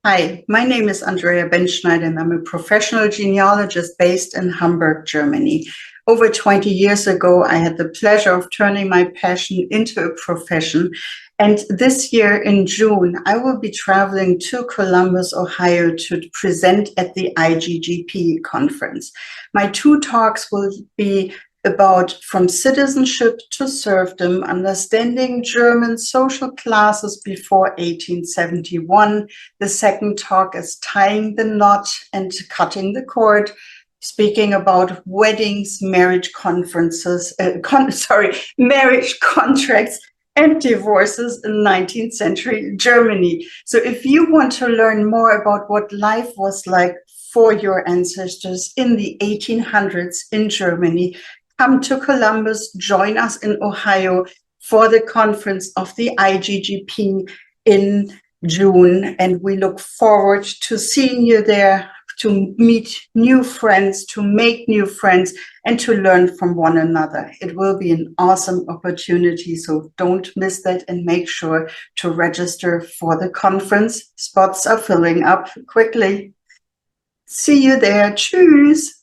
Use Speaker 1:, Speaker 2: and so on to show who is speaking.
Speaker 1: Hi, my name is Andrea Bentschneider, and I'm a professional genealogist based in Hamburg, Germany. Over 20 years ago, I had the pleasure of turning my passion into a profession. And this year in June, I will be traveling to Columbus, Ohio to present at the IGGP Conference. My two talks will be about From Citizenship to Serfdom, Understanding German Social Classes Before 1871. The second talk is Tying the Knot and Cutting the Cord, speaking about weddings, marriage conferences, marriage contracts and divorces in 19th century Germany. So if you want to learn more about what life was like for your ancestors in the 1800s in Germany, come to Columbus, join us in Ohio for the conference of the IGGP in June. And we look forward to seeing you there, to meet new friends, to make new friends, and to learn from one another. It will be an awesome opportunity, so don't miss that and make sure to register for the conference. Spots are filling up quickly. See you there. Tschüss.